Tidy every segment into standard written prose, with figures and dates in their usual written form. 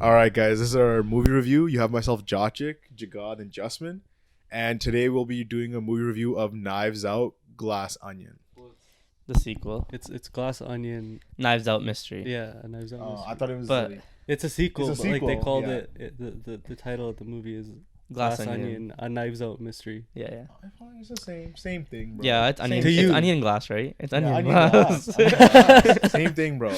All right, guys, this is our movie review. You have myself, Jochik, Jagad, and Justman. And today we'll be doing a movie review of Knives Out, Glass Onion. The sequel. It's Glass Onion. Knives Out Mystery. Yeah, Knives Out. Mystery. I thought it was... But It's a sequel, It's a but sequel, like they called yeah. the title of the movie is Glass Onion. A Knives Out Mystery. Yeah. I thought it's the same thing, bro. Yeah, it's Same onion. To It's you. onion glass, right? It's onion, onion glass. glass. Same thing, bro.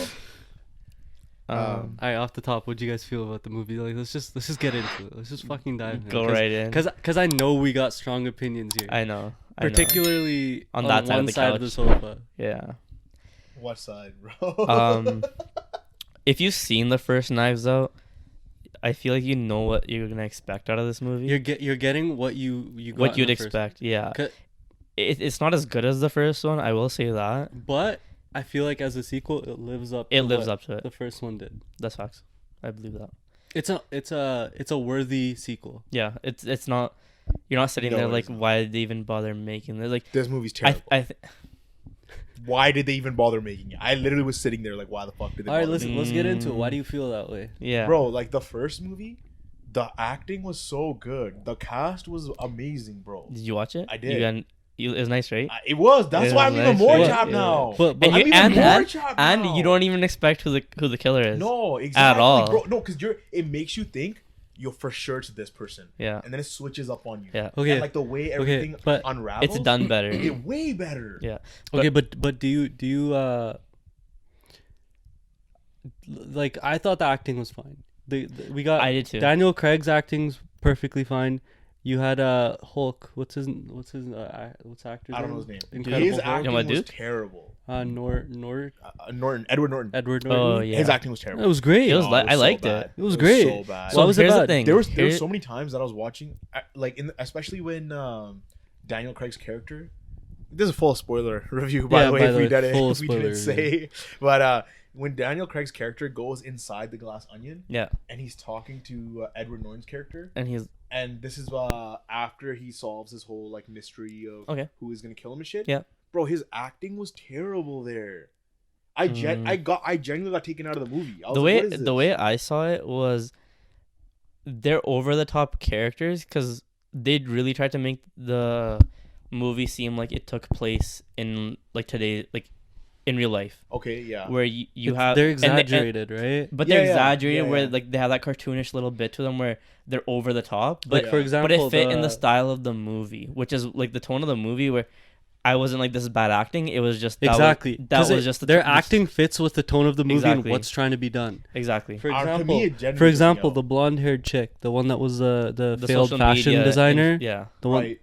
Alright, off the top, what do you guys feel about the movie? Like, let's just get into it. Let's just fucking dive in. Go right in. Cause I know we got strong opinions here. I know. Particularly On that side of one the side of the couch. sofa. Yeah. What side, bro? If you've seen the first Knives Out, I feel like you know what you're gonna expect out of this movie. You're getting what you got what in you'd the first expect. Yeah. 'Cause- It's not as good as the first one. I will say that. one. But I feel like as a sequel, it lives up. It to lives what up to it. the first one did. That's facts. I believe that. It's a worthy sequel. Yeah. It's not. You're not sitting No, there it like, isn't. why did they even bother making this? Like, This movie's terrible. I Why did they even bother making it? I literally was sitting there like, why the fuck did they All right, bother let's get into it. Why do you feel that way? yeah. Bro, like the first movie, the acting was so good. The cast was amazing, bro. Did you watch it? I did. It was nice, right? It was. That's It why was I'm even nice, more right? chapped Yeah. now. But And I'm you even more and chapped and now. you don't even expect who the killer is. No, exactly. all. Bro, no, because it makes you think you're for sure it's this person. Yeah. And then it switches up on you. Yeah. Okay. And like the way everything but unravels. It's done better. It way better. Yeah. Okay, but do you like I thought the acting was fine. We got I did too. Daniel Craig's acting's perfectly fine. You had Hulk. What's actor's I don't know his name. Incredible His Hulk. acting You know what, was dude? terrible. Norton. Edward Norton. Edward Oh, Norton. yeah. His acting was terrible. It was great. It was Oh, I so liked bad. it. It was great. So bad. Why was it here's the bad? thing. There was Here- so many times that I was watching, like especially when Daniel Craig's character. This is a full spoiler review, by Yeah, the way. by If the we way, didn't, full if we spoiler didn't say, but when Daniel Craig's character goes inside the glass onion Yeah. and he's talking to Edward Norton's character, And he's and this is after he solves this whole like mystery of Okay. who is gonna kill him and shit. Yeah. Bro, his acting was terrible there. I genuinely got taken out of the movie. I was the like, way what is the this? way I saw it was they're over the top characters because they'd really tried to make the movie seem like it took place in like today, like in real life, Okay, yeah. where you have They're and they- exaggerated, right? but Yeah, they're yeah, exaggerated yeah, where yeah. like they have that cartoonish little bit to them where they're over the top, but Like for Yeah. example, but it fit in the style of the movie, which is like the tone of the movie where I wasn't like, this is bad acting. It was just Exactly. that was just their this- acting fits with the tone of the movie Exactly. and what's trying to be done. exactly. For To example, me, it genuinely for took me example, out. the blonde-haired chick, the one that was the The failed social fashion media designer, yeah. the one. Right.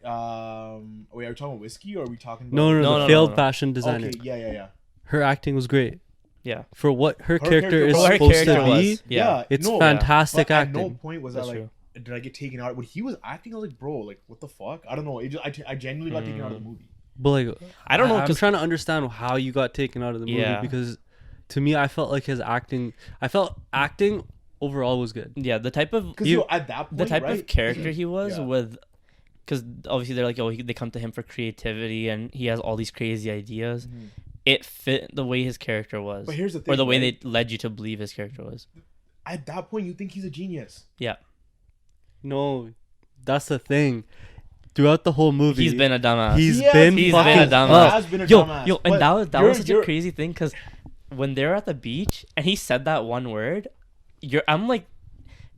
Wait, are we talking about whiskey or are we talking about? No, No, the no, failed no. fashion designer. Okay, yeah. Her acting was great Yeah. for what her character character is was. Her supposed character to be. was. Yeah. It's no, fantastic but at acting. no point was That's I like, true. did I get taken out? When he was acting, I was like, bro, like, what the fuck? I don't know. I genuinely got taken out of the movie. But like, I don't know, I'm 'cause- trying to understand how you got taken out of the movie Yeah. because, to me, I felt like his acting. I felt acting overall was good. Yeah, the type of Because at that point, the type right? of character he was Yeah. with, because obviously they're like, they come to him for creativity and he has all these crazy ideas. Mhm. It fit the way his character was, But here's the thing, or the way right? they led you to believe his character was. At that point, you think he's a genius. Yeah, No, that's the thing. Throughout the whole movie, he's been a dumbass. He's He been He's fucking been a dumbass. up. Has been a yo, dumbass, yo, and but that was such a you're- crazy thing because when they're at the beach and he said that one word, I'm like,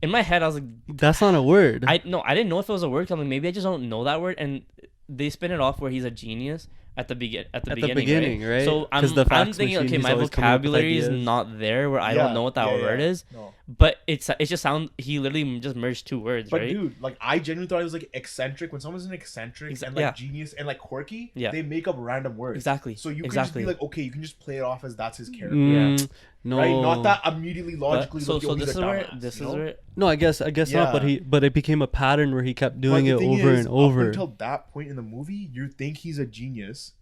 in my head I was like, That's not a word. I didn't know if it was a word. 'Cause I'm like, maybe I just don't know that word, and they spin it off where he's a genius at the beginning, right? So 'Cause I'm the fax thinking, machine, okay, he's my always coming up with vocabulary is ideas. not there where I Yeah, don't know what that yeah, word yeah. is, No. but it just sound he literally just merged two words, But right? dude, like I genuinely thought it was like eccentric. When someone's an eccentric and like yeah. genius and like quirky, Yeah. they make up random words. Exactly. So you can Exactly. just be like, okay, you can just play it off as that's his character, Mm, no, right? Not that immediately logically. so look, yo, he's this a is where dumbass, this you is know? where No, I guess not. But Yeah. but it became a pattern where he kept doing But it the thing over is, and up over. until that point in the movie, you think he's a genius,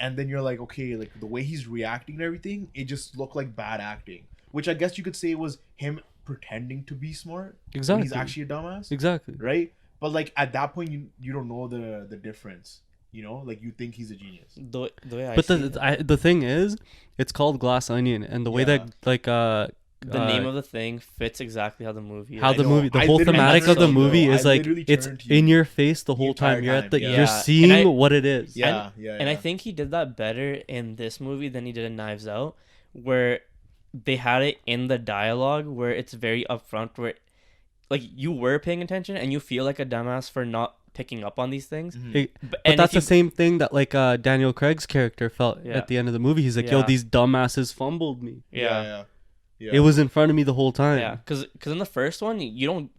and then you're like, okay, like the way he's reacting and everything, it just looked like bad acting. Which I guess you could say was him pretending to be smart. Exactly. When he's actually a dumbass, Exactly. right? But like at that point, you don't know the difference. You know, like you think he's a genius. the way I But see it. the thing is, it's called Glass Onion, and the way Yeah. that like the name of the thing fits exactly how the movie. how is. the know. movie, the I whole literally thematic of the turned, movie bro. is I like literally it's turned to you in your face the whole entire time. You're at the, time, yeah. you're And seeing I- what it is. Yeah, yeah, And I yeah. think he did that better in this movie than he did in Knives Out, where they had it in the dialogue where it's very upfront, where like you were paying attention and you feel like a dumbass for not picking up on these things. Mhm. But and that's if you- the same thing that like Daniel Craig's character felt Yeah. at the end of the movie. He's like, yo, Yeah. these dumbasses fumbled me. Yeah. yeah. It was in front of me the whole time. Yeah, because in the first one you don't.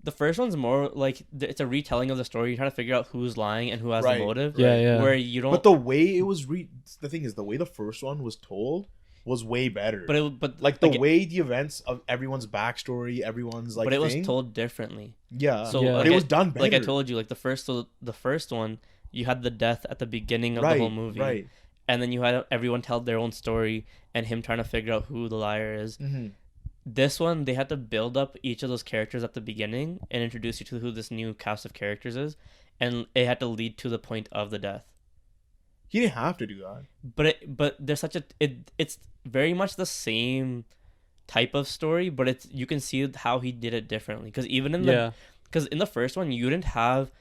The first one's more like it's a retelling of the story. You try to figure out who's lying and who has Right. the motive. Yeah, yeah. Where you don't. But the way it was the thing is the way the first one was told was way better. but like the way the events of everyone's backstory, everyone's like but it was thing, told differently. yeah. So Yeah. But like it was done better. Like I told you, like the first one, you had the death at the beginning of right, the whole movie, right. and then you had everyone tell their own story and him trying to figure out who the liar is. Mm-hmm. This one, they had to build up each of those characters at the beginning and introduce you to who this new cast of characters is, and it had to lead to the point of the death. He didn't have to do that. But there's such a it's very much the same type of story, but it's you can see how he did it differently, because even in the because in the first one you didn't have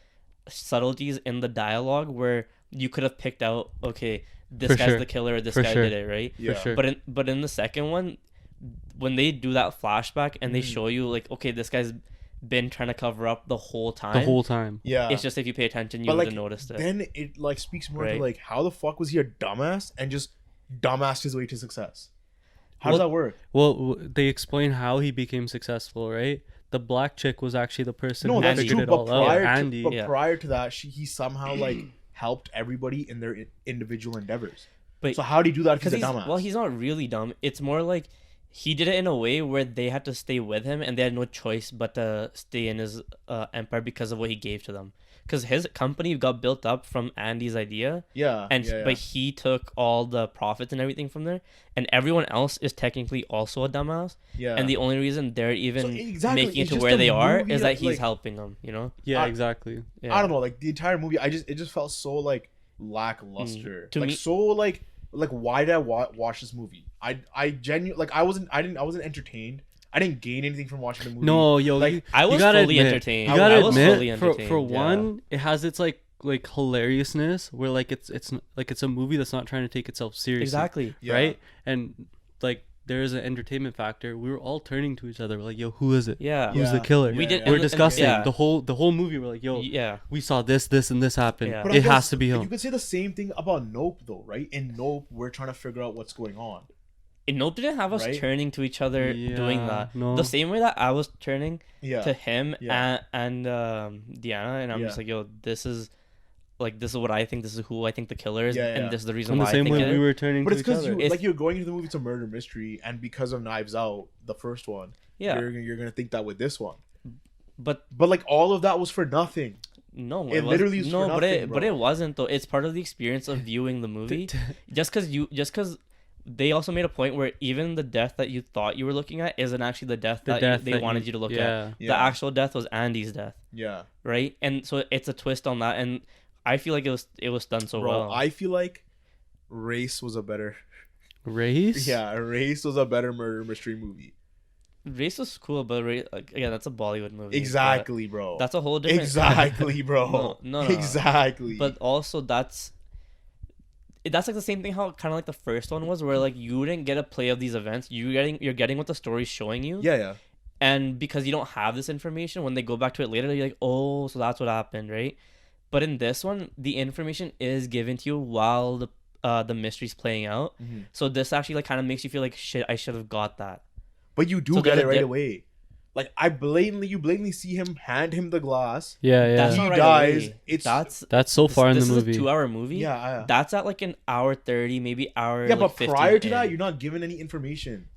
subtleties in the dialogue where you could have picked out, okay, this For guy's sure. the killer, or this For guy sure. did it, right? Yeah. For sure. But in the second one, when they do that flashback and they Mhm. show you like, okay, this guy's been trying to cover up the whole time. The whole time. Yeah. It's just if you pay attention, you But, would like, have noticed it. then it like speaks more Right. to like how the fuck was he a dumbass and just dumbassed his way to success? How does Well, that work? Well, they explain how he became successful, right? The black chick was actually the person No, who that's figured true. it But all out. prior, Andy. to, but Yeah. prior to that, he somehow like helped everybody in their individual endeavors. But So how do you do that if because he's a dumbass? well, he's not really dumb. It's more like he did it in a way where they had to stay with him and they had no choice but to stay in his empire because of what he gave to them. Because his company got built up from Andy's idea, yeah. and yeah, yeah. but he took all the profits and everything from there, and everyone else is technically also a dumbass. yeah. And the only reason they're even So, exactly, making it it's to just where a they are movie is that he's like, helping them. You know? Yeah, I- exactly. Yeah. I don't know, like the entire movie, it just felt so like lackluster. To like me- so like why did I watch this movie? I genuinely like I wasn't entertained. I didn't gain anything from watching the movie. No, yo, Like, you, I was gotta fully admit- entertained. You gotta I was fully admit, for entertained, yeah. one, it has its like hilariousness where like it's like it's a movie that's not trying to take itself seriously. Exactly. Yeah. Right? And like there is an entertainment factor. We were all turning to each other. We're like, yo, who is it? Yeah. Who's the Yeah. killer? We did- We're and- discussing yeah. the whole movie. We're like, yo, Yeah. we saw this, and this happen. Yeah. But I It has guess to be You him. could say the same thing about Nope though, right? In Nope, we're trying to figure out what's going on. And Nope didn't have us Right? turning to each other doing Yeah, that. no. The same way that I was turning Yeah. to him Yeah. and Deanna, and I'm just Yeah. like, yo, this is what I think. This is who I think the killer is, Yeah, yeah. and this is the reason In the why I same think way it we is. were turning But to it's each because other. you like you're going into the movie, it's a murder mystery, and because of Knives Out, the first one, Yeah, you're gonna think that with this one. but But like all of that was for nothing. no, It literally is no, for but nothing, it bro. wasn't though. It's part of the experience of viewing the movie. just because they also made a point where even the death that you thought you were looking at isn't actually the death they wanted you to look at. Yeah. Yeah. The actual death was Andy's death, Yeah, right? And so it's a twist on that, and I feel like it was done so bro. well. I feel like Race was a better. Race? Yeah, Race was a better murder mystery movie. Race was cool, but like, again, that's a Bollywood movie. Exactly, bro. But that's a whole different. Exactly, bro. No. Exactly. But also that's like the same thing how kind of like the first one was, where like you didn't get a play of these events. You're getting what the story's showing you. yeah. And because you don't have this information, when they go back to it later, you're like, oh, so that's what happened, right? But in this one, the information is given to you while the mystery's playing out. Mhm. So this actually like kind of makes you feel like, shit, I should have got that. But you do So get there's it a right dip- away. Like you blatantly see him hand him the glass. Yeah, yeah. That's He not right dies. away. It's- That's so far in the this movie. is a 2-hour movie. Yeah. That's at like an hour 30, maybe hour. Yeah, like, but 15 prior to in. that, you're not given any information.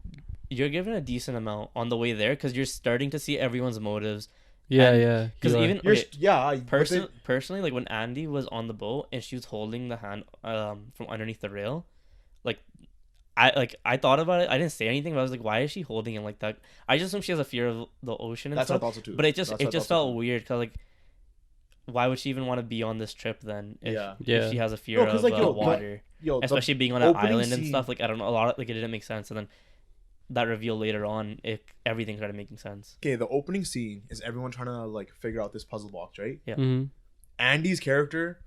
You're given a decent amount on the way there because you're starting to see everyone's motives. Yeah, and- yeah. Because you are. even You're okay, but personally, like when Andy was on the boat and she was holding the hand from underneath the rail, like I thought about it. I didn't say anything, but I was like, why is she holding him like that? I just assume she has a fear of the ocean and that's what I stuff. thought so too. But it just That's what I thought so felt too. weird because like, why would she even want to be on this trip then? If, Yeah. if she has a fear No, 'cause, of like, yo, water, Yo, the especially being on an opening island and scene- stuff. Like I don't know, a lot of like it didn't make sense. And then that reveal later on, everything started making sense. Okay, the opening scene is everyone trying to like figure out this puzzle box, right? Yeah. Mm-hmm. Andy's character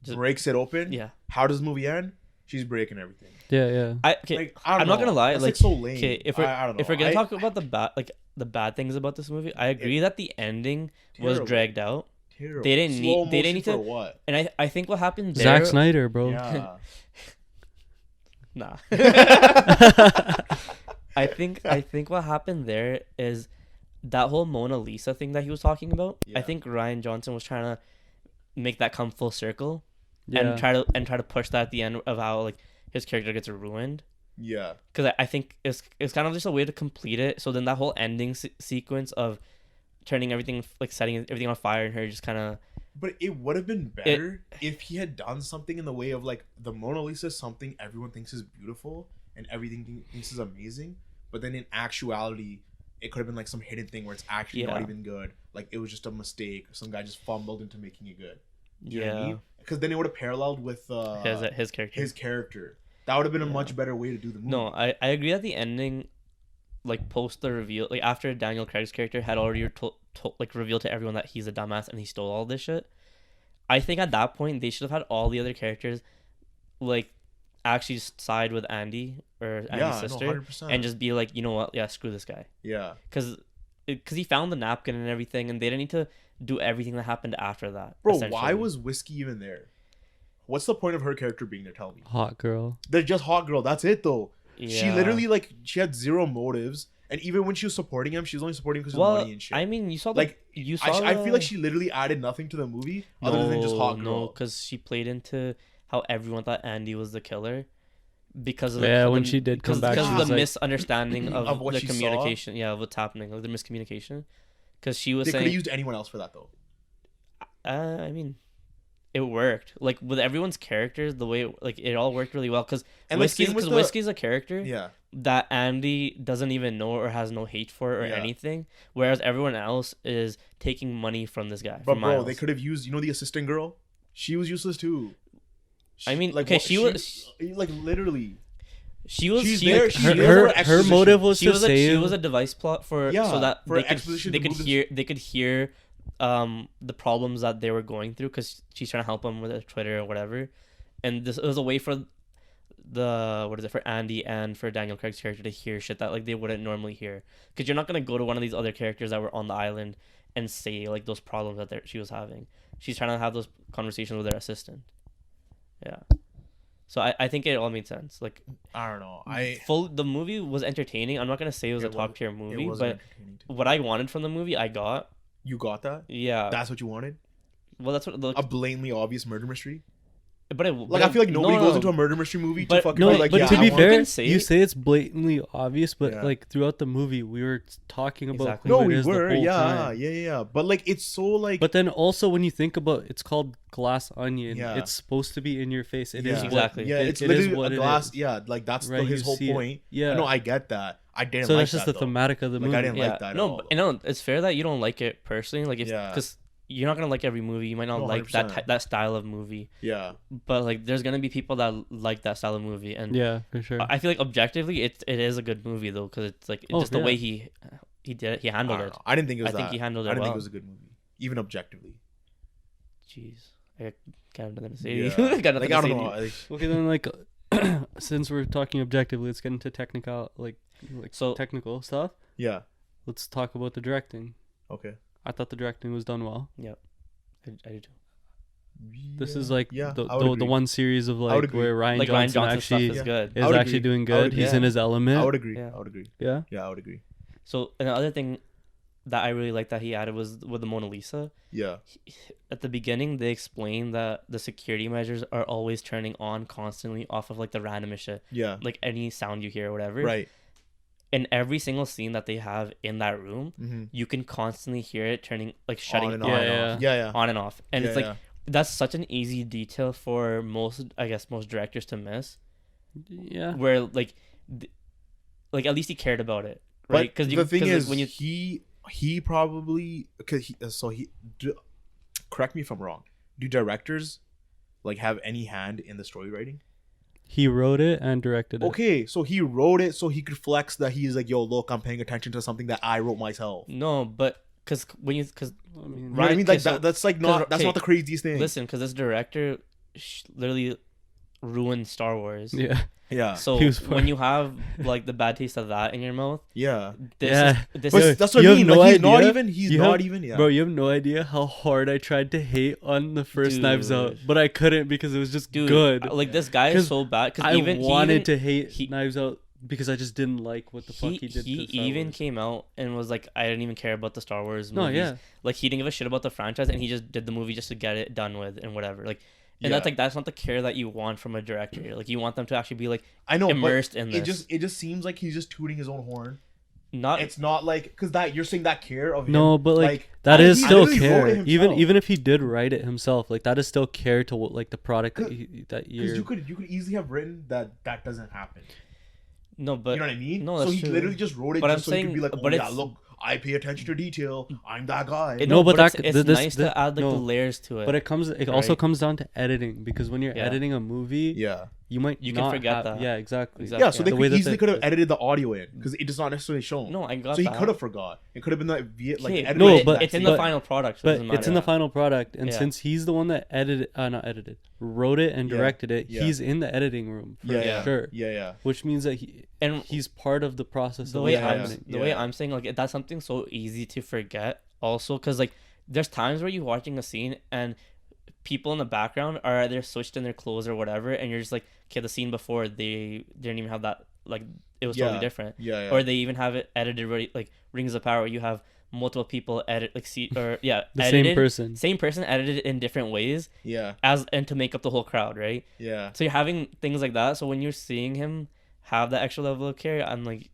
Just- breaks it open. Yeah. How does the movie end? She's breaking everything. Yeah, yeah. Like, I don't I'm not know. gonna lie. That's, Like, so lame. okay, if we're I don't know. if we're gonna talk about the bad things about this movie, I agree that the ending was Terrible. dragged out. Terrible. They didn't Slow need. They didn't motion need to. for what? And I think what happened there. Zack Snyder, bro. Yeah. Nah. I think what happened there is that whole Mona Lisa thing that he was talking about. Yeah. I think Rian Johnson was trying to make that come full circle Yeah. and try to push that at the end of how like his character gets ruined. Yeah. Because I think it's kind of just a way to complete it. So then that whole ending sequence of turning everything, like setting everything on fire, and her just kind of. But it would have been better if he had done something in the way of like the Mona Lisa is something everyone thinks is beautiful and everything thinks is amazing. But then in actuality, it could have been like some hidden thing where it's actually not Yeah. even good. Like it was just a mistake. Some guy just fumbled into making it good. You know what I Yeah, mean? Because then it would have paralleled with his character. his character. That would have been a Yeah. much better way to do the movie. No, I agree that the ending, like post the reveal, like after Daniel Craig's character had already like revealed to everyone that he's a dumbass and he stole all this shit. I think at that point they should have had all the other characters, like, actually side with Andy or Andy's sister, 100%. and just be like, you know what, yeah, screw this guy, yeah. because he found the napkin and everything, and they didn't need to do everything that happened after that. Bro, essentially. why was Whiskey even there? What's the point of her character being there? Tell me. Hot girl. They're just hot girl. That's it though. She Yeah. literally like she had zero motives, and even when she was supporting him, she was only supporting him because of Well, money and shit. I mean, you saw Like, you saw. I feel like she literally added nothing to the movie other than just hot girl. No, because she played into how everyone thought Andy was the killer because of Yeah, of when she did come back, because she of was the like- misunderstanding of what the she saw? communication. Yeah, of what's happening, like the miscommunication. Because she was They could have saying, used anyone else for that though. I mean, it worked. Like with everyone's characters, the way like it all worked really well. Because And like, same with the- Whiskey's a character Yeah. that Andy doesn't even know or has no hate for or Yeah. anything, whereas everyone else is taking money from this guy. But from bro, Miles. they could have used the assistant girl. She was useless too. I mean, like okay, what- she was- like literally. She was She's she, there- she, she's Her there her, for her exposition. motive was she to was a save. she was a device plot for Yeah, so that for exposition they to could move this- hear the problems that they were going through because she's trying to help them with their Twitter or whatever, and this was a way for for Andy and for Daniel Craig's character to hear shit that like they wouldn't normally hear, because you're not gonna go to one of these other characters that were on the island and say like those problems that she was having. She's trying to have those conversations with her assistant. Yeah. So I think it all made sense. Like I don't know. the movie was entertaining. I'm not gonna say it was a top tier movie, It was but entertaining to me. what I wanted from the movie, I got. You got that? Yeah. That's what you wanted? Well, that's what. Look, A blatantly obvious murder mystery? but it, Like I feel like nobody goes into a murder mystery movie to But- fucking No, be like, but yeah, to I be want- You fair, can say you it. say it's blatantly obvious, but Yeah. like throughout the movie, we were talking about Exactly. who No, it we is the were, whole yeah, time. yeah. But like, it's so like, But then also when you think about, it's called glass onion. Yeah. It's supposed to be in your face. It is yeah, Exactly. Yeah, it's it is literally what a it glass. is. Yeah, like that's Right, his you whole see it. point. Yeah. No, I get that. I didn't So like that's just that, the though. thematic of the Like, movie. I didn't Yeah. like that at No, all. no, it's fair that you don't like it personally. Like, Yeah. because you're not gonna like every movie. You might not No, like that 100%. that style of movie. Yeah, But like, there's gonna be people that like that style of movie, and Yeah, for sure. I feel like objectively, it is a good movie though, because it's like Oh, just the yeah. way he did it, he I handled don't it. know. I didn't think it was I think that. he handled it I didn't think well. it was a good movie, even objectively. Jeez, I got nothing to say. Yeah. to you. Got nothing Like I to don't say know. to you. Like, Okay, then like since we're talking objectively, let's get into technical So- technical stuff. yeah. Let's talk about the directing. Okay. I thought the directing was done well. I do too. This is like yeah, the I would agree. one series of would like agree. where Ryan Like Ryan Johnson Johnson stuff actually is good. I would actually agree. doing I would good. agree. He's Yeah. in his element. I would agree. Yeah. I would agree. Yeah. Yeah, I would agree. So another thing that I really liked that he added was with the Mona Lisa. Yeah. At the beginning, they explained that the security measures are always turning on constantly off of like the randomest shit, Yeah. like any sound you hear or whatever. Right. In every single scene that they have in that room, Mm-hmm. you can constantly hear it turning, like shutting on and on, on. Yeah, and yeah. off. Yeah. Yeah. on and off, and it's Yeah, like that's such an easy detail for most directors to miss. Yeah. Where like at least he cared about it, But right? Because the thing is, when you he probably correct me if I'm wrong. Do directors like have any hand in the story writing? He wrote it and directed it. Okay, so he wrote it so he could flex that he's like, yo, look, I'm paying attention to something that I wrote myself. No, but because I mean, You know what I mean? Like that's like not that's not the craziest thing. listen, because this director literally ruined Star Wars. yeah. Yeah. So He was when you have like the bad taste of that in your mouth, Yeah. this But is that's what you I have mean. no Like, he's not idea. even. He's You not have- even. Yeah. Bro, you have no idea how hard I tried to hate on the first Knives Out, Dude. but I couldn't because it was just dude, good. like this guy is 'Cause so bad. Because I even wanted to hate he- Knives Out because I just didn't like what the fuck he did. He to Star even Wars. came out and was like, I didn't even care about the Star Wars No, movies. yeah. Like he didn't give a shit about the franchise, and he just did the movie just to get it done with and whatever. Like, and that's Yeah. like that's not the care that you want from a director. Like you want them to actually be like I know. immersed but in this. it just seems like he's just tooting his own horn. Not It's not like because that you're saying that care of him. No, but like that I- is he still literally wrote it care. Even himself. even if he did write it himself, like that is still care to like the product that Because you're. you could easily have written that doesn't happen. no, but You know what I mean? no, so that's he true. literally just wrote it But I'm just so he saying- could be like, oh but yeah, it's- look, I pay attention to detail. I'm that guy. No, but that- it's this- nice this- to add like the no. layers to it. But it also Right. comes down to editing because when you're Yeah. editing a movie, Yeah. you might You can not forget have- that. Yeah, exactly. Exactly. Yeah, so Yeah. they The way could that easily they- could have edited the audio in because it does not necessarily shown. no, I got so he that. could have forgot. It could have been like Okay, edited No, in but- that it's in scene. the but- final product. So But it doesn't it's in matter. the final product, and Yeah. since he's the one that wrote it and Yeah. directed it, Yeah. he's in the editing room for Yeah, sure. Yeah. Which means that And he's part of the process the of way what's Yeah, I'm happening. the way yeah. I'm saying like that's something so easy to forget also because like there's times where you're watching a scene and people in the background are either switched in their clothes or whatever and you're just like okay the scene before they didn't even have that like it was totally Yeah. different Yeah. or they even have it edited ready like Rings of Power where you have multiple people edit like see or yeah The edited, same person. edited in different ways Yeah. as and to make up the whole crowd right Yeah. so you're having things like that so when you're seeing him have that extra level of care I'm like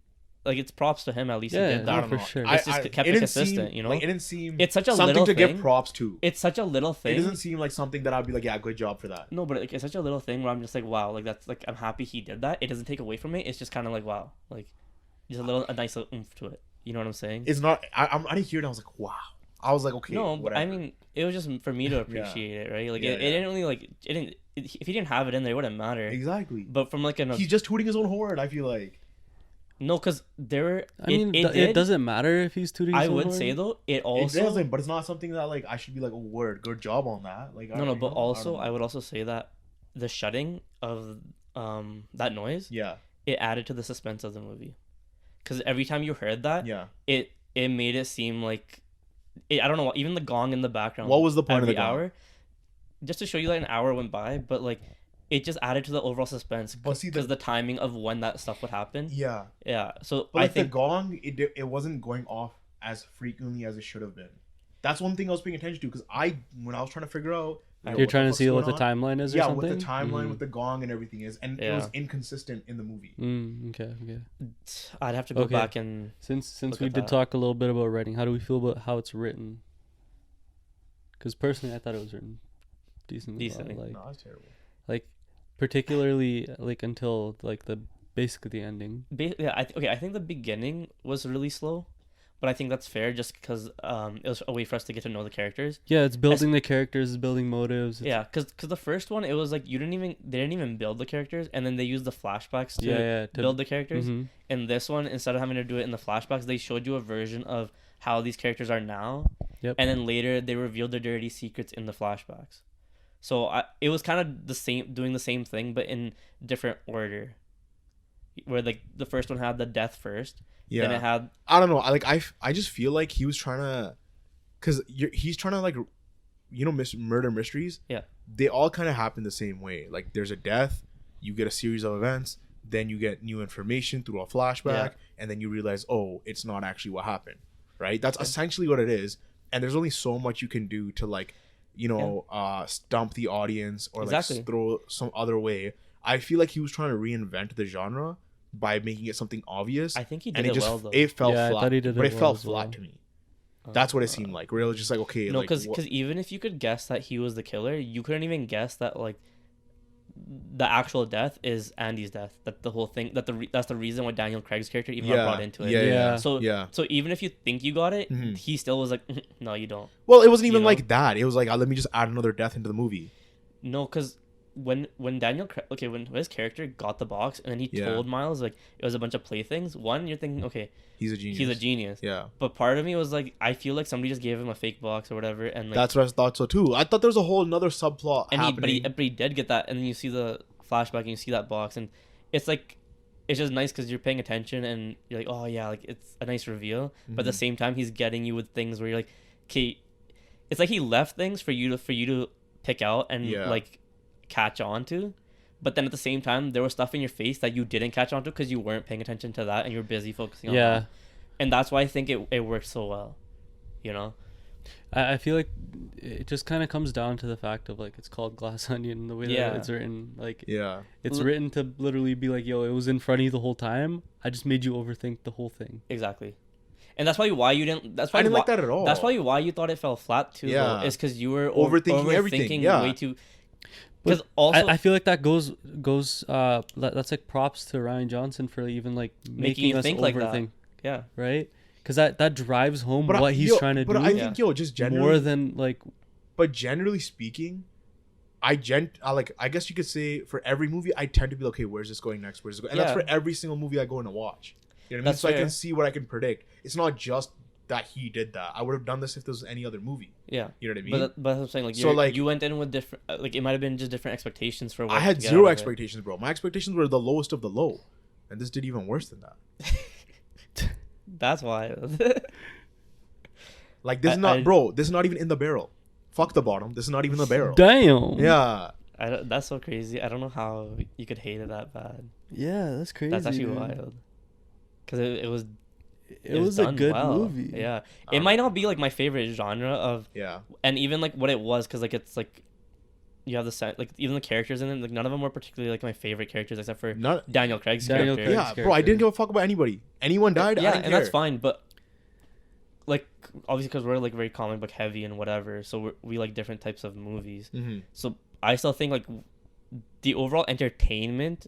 it's props to him at least Yeah, he did no, that. I don't for know. sure. It's just kept it didn't consistent, seem, you know? Like, it didn't seem. It's such a something little to thing. give props to. It's such a little It thing. doesn't seem like something that I'd be like, yeah, good job for that. No, but like, it's such a little thing where I'm just like, wow, like that's like I'm happy he did that. It doesn't take away from it. It's just kind of like wow, like just a nice little oomph to it. You know what I'm saying? It's not. I didn't hear it. I was like, wow. I was like, okay. no, but whatever. I mean, it was just for me to appreciate it, right? Like Yeah, it yeah. didn't really like it didn't. If he didn't have it in there, it wouldn't matter. Exactly. But from like He's just tooting his own horn. I feel like. no, because there. I mean, it it doesn't matter if he's tooting. I his own would horn. say though, it It also doesn't, but it's not something that like I should be like, oh, word, good job on that. Like, no, but also I I would also say that the shutting of that noise Yeah. it added to the suspense of the movie because every time you heard that Yeah. it made it seem like I don't know even the gong in the background What was the point of every the gong? hour just to show you that an hour went by but like it just added to the overall suspense But see, because the timing of when that stuff would happen Yeah. so But I like think the gong, it wasn't going off as frequently as it should have been. That's one thing I was paying attention to because when I was trying to figure out, You're trying to see what the time. timeline is, or Yeah, something. with the timeline, Mhm. with the gong and everything is, and it Yeah. was inconsistent in the movie. Okay. I'd have to go Okay. back and Since Look we at did that. talk a little bit about writing, how do we feel about how it's written? Because personally, I thought it was written decently. Decently. Well. No, that's terrible. Like particularly like until like basically the ending. yeah I think the beginning was really slow but I think that's fair just because it was a way for us to get to know the characters. Yeah, it's building the characters, it's building motives. Yeah, because the first one it was like they didn't even build the characters and then they used the flashbacks to to build the characters. Mhm. In this one, instead of having to do it in the flashbacks, they showed you a version of how these characters are now. Yep. And then later they revealed their dirty secrets in the flashbacks. So it was kind of doing the same thing but in different order. Where like the first one had the death first. Yeah. Then it had I don't know. I just feel like he was trying to, cause he's trying to like, murder mysteries. Yeah. They all kind of happen the same way. Like there's a death, you get a series of events, then you get new information through a flashback, and then you realize, oh, it's not actually what happened, right? That's essentially what it is. And there's only so much you can do to like, stump the audience or Exactly. like throw some other way. I feel like he was trying to reinvent the genre by making it something obvious. I think he did and it it just well though. it fell Yeah, I flat. thought he did but it it well fell as flat well. to me. That's what it seemed like. Where it was just like, okay, No, like, because what- even if you could guess that he was the killer, you couldn't even guess that like the actual death is Andy's death. That the whole thing that's the reason why Daniel Craig's character even got brought into it. Yeah. So yeah. so even if you think you got it, Mhm. he still was like, no, you don't. Well, it wasn't even know? like that. It was like, let me just add another death into the movie. No, because when when his character got the box and then he Yeah. told Miles like it was a bunch of playthings. One, you're thinking, okay, He's a genius. he's a genius. Yeah. But part of me was like, I feel like somebody just gave him a fake box or whatever, and like That's what I thought so too. I thought there was a whole another subplot and happening. but he did get that, and then you see the flashback and you see that box, and it's like it's just nice because you're paying attention and you're like, oh yeah, like it's a nice reveal. But at the same time, he's getting you with things where you're like, okay, it's like he left things for you to pick out and Yeah. like catch on to. But then at the same time, there was stuff in your face that you didn't catch on to because you weren't paying attention to that and you were busy focusing on Yeah. that. And that's why I think it worked so well, you know? I feel like it just kind of comes down to the fact of like it's called Glass Onion, the way Yeah. that it's written. Like Yeah. it's written to literally be like, yo, it was in front of you the whole time. I just made you overthink the whole thing. Exactly. And that's probably why you didn't. That's I why didn't like that at all. That's probably why you thought it fell flat too. Yeah. Yeah, is because you were Overthinking everything, yeah. way too. But Because also I feel like that goes that's like props to Rian Johnson for even like making you us think like that. overthink, yeah, right? Because that drives home But what he's trying to but do I Yeah. think just generally more than like But generally speaking, I guess you could say for every movie I tend to be like, okay, where's this going next? Where's this going? And that's Yeah. for every single movie I go in to watch. You know what I mean? That's So I fair. can see what I can predict. It's not just that he did that. I would have done this if there was any other movie. yeah. You know what I mean? But I'm saying like So, like- you went in with different like it might have been just different expectations for what I had to get zero out of it. expectations, bro. My expectations were the lowest of the low, and this did even worse than that. That's why. Like this is I- bro. This is not even in the barrel. Fuck the bottom. This is not even the barrel. damn. Yeah. That's so crazy. I don't know how you could hate it that bad. Yeah, that's crazy. That's actually dude. wild. Because it was It was a done good well. movie. Yeah, it might not be like my favorite genre of, Yeah. and even like what it was, because like it's like you have the set, like even the characters in it, like none of them were particularly like my favorite characters except for Not. Daniel Craig's Daniel character. Craig's Yeah, bro. I character. didn't give a fuck about anybody. Anyone died. Yeah, I didn't and care. that's fine, but like obviously because we're like very comic book heavy and whatever, so we like different types of movies. Mm-hmm. So I still think like the overall entertainment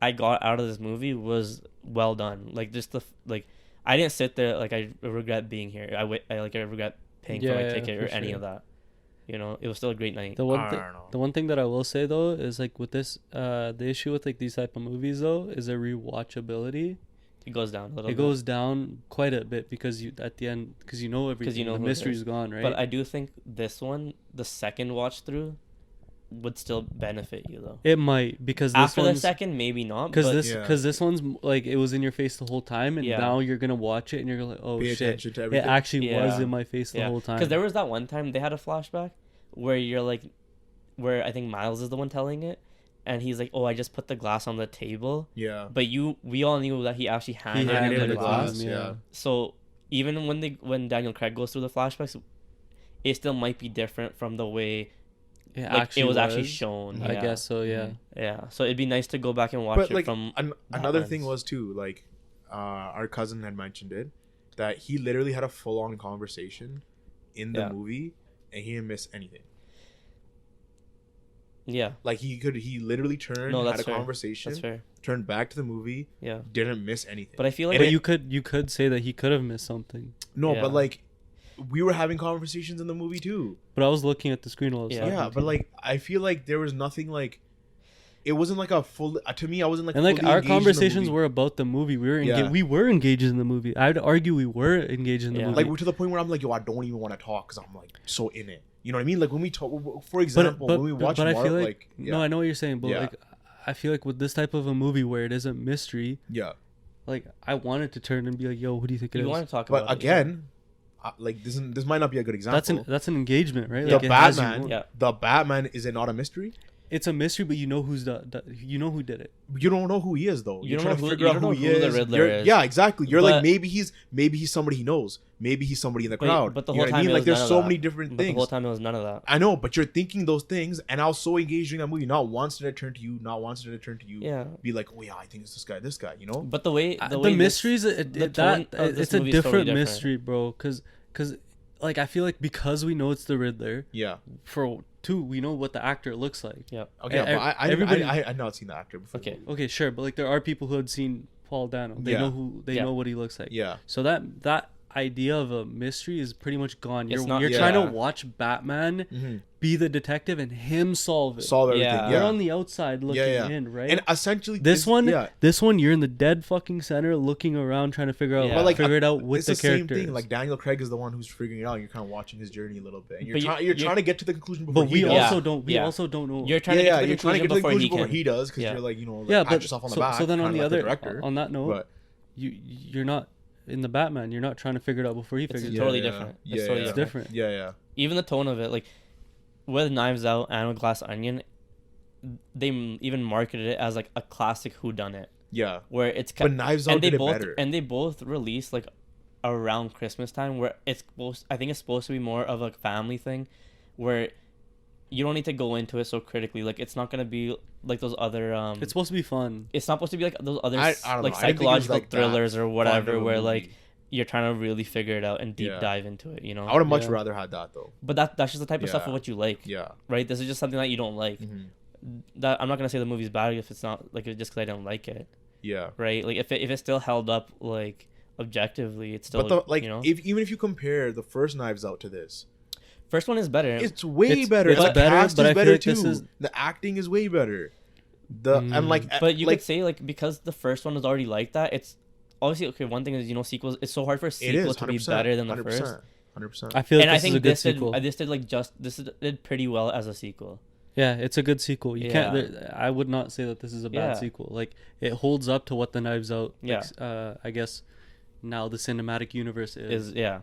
I got out of this movie was well done. Like just like I didn't sit there like I regret being here. I regret paying for my Yeah, ticket or for any sure. of that. You know, it was still a great night. The one I thing, don't know. the one thing that I will say though is like with this, the issue with like these type of movies though is a rewatchability. It goes down a little. It bit. goes down quite a bit because you at the end because you know everything. know The who it mystery's is. gone, right? But I do think this one, the second watch through, would still benefit you though. it might because this After the one's second, maybe not. because but this one's like it was in your face the whole time, and Yeah. now you're gonna watch it and you're like, oh Pay shit, attention to it everything. actually was Yeah. in my face the yeah, whole time. because there was that one time they had a flashback where you're like, where I think Miles is the one telling it, and he's like, "Oh, I just put the glass on the table," Yeah. but we all knew that he actually handed him handed the him the glass. glass. Yeah. So even when Daniel Craig goes through the flashbacks, it still might be different from the way like it was actually shown. I yeah. guess so. Yeah. Yeah, so it'd be nice to go back and watch But it like from that another lens. thing was too, like our cousin had mentioned it, that he literally had a full on conversation in the Yeah. movie and he didn't miss anything. Yeah, Like he literally turned, No, had that's a fair. conversation, that's fair. turned back to the movie, Yeah, didn't miss anything. but I feel like But you could say that he could have missed something. No, Yeah. but like we were having conversations in the movie too. But I was looking at the screen while I was Yeah. Yeah, talking to but you. like I feel like there was nothing like it wasn't like a full to me I wasn't like and like fully our engaged in the conversations movie. were about the movie. We were Yeah. we were engaged in the movie. I'd argue we were engaged in the Yeah. movie. like we're to the point where I'm like, yo, I don't even want to talk because I'm like so in it. You know what I mean? Like when we talk, for example, when we watch I Marvel, feel like yeah, no, I know what you're saying, but Yeah. like I feel like with this type of a movie where it isn't mystery, yeah. like I wanted to turn and be like, "Yo, who do you think it you is?" want to talk But about again, like this might not be a good example. That's an engagement, right? the Like, it has you Batman. more. Yeah. The Batman, is it not a mystery? It's a mystery, but you know who's you know who did it. You don't know who he is though. You You're don't trying know to who- figure you out don't who know he who the is. Riddler You're- is. Yeah, exactly. You're like But- maybe he's somebody he knows. Maybe he's somebody in the But- crowd. but the You know whole what I time mean? it Like was there's none of so that. many different but the things. whole time it was none of that. I know, but you're thinking those things, and I was so engaged in that movie. Not once did I turn to you. Not once did I turn to you. Yeah, Be like, oh yeah, I think it's this guy. You know? but the way The this- mysteries, the tone of this it's a movie is totally different different. mystery, bro. Because like I feel like because we know it's the Riddler. Yeah. For two, we know what the actor looks like. Yeah. Okay, E- but everybody- I've not seen the actor before. Okay. Okay, sure, but like there are people who had seen Paul Dano. They Yeah. know who they Yeah. know what he looks like. Yeah. So that idea of a mystery is pretty much gone. It's You're not- you're yeah. trying to watch Batman Mhm. be the detective and him solve it. Solve everything. Yeah. You're Yeah. on the outside looking in, right? And essentially, this one, yeah. this one, you're in the dead fucking center, looking around, trying to figure out, Yeah. But, like, figure it out with It's the the same characters. thing. Like Daniel Craig is the one who's figuring it out. And you're kind of watching his journey a little bit. And you're But trying. you- You're trying to get to the conclusion before but we he does. also Yeah. don't. We Yeah. also don't know. You're trying to get to the you're trying to conclusion get to the before he conclusion before can. he does because Yeah. you're like, you know, like, yeah, pat but yourself on the so, back. so then on kinda the like the other, director. on that note, But you're not in the Batman. You're not trying to figure it out before he It's figures it totally out. different. Yeah, It's totally yeah. It's different. yeah, yeah. Even the tone of it, like with Knives Out and with Glass Onion, they even marketed it as like a classic whodunit, Yeah. where it's But Knives Out and they did it both better. and they both released like around Christmas time, where it's supposed. I think it's supposed to be more of a family thing, where you don't need to go into it so critically. Like it's not gonna be like those other It's supposed to be fun. it's not supposed to be like those other I don't know. like I didn't think it was, psychological like, that thrillers or fun whatever of a where movie. like you're trying to really figure it out and deep Yeah. dive into it, you know. I would have much Yeah. rather had that though. But that's just the type of stuff Yeah. of what you like, Yeah. right? This is just something that you don't like. Mhm. That I'm not gonna say the movie's bad if it's not like just because I don't like it, Yeah. right? Like if it still held up like objectively, it's still But the, like, you know. even if you compare the first Knives Out to this, First one is better. it's way It's- better. it's the better, cast but is I feel better like too. this is- The acting is way better. And like, But you like, could say like because the first one was already like that, it's obviously okay. One thing is sequels. It's so hard for a it sequel is to be 100%, better than the first. 100%. I feel like And I this is think a good this sequel. did pretty well as a sequel. Yeah, it's a good sequel. You can't. Yeah. I would not say that this is a bad Yeah. sequel. Like it holds up to what the Knives Out. Yeah. I guess now the cinematic universe is. Yeah.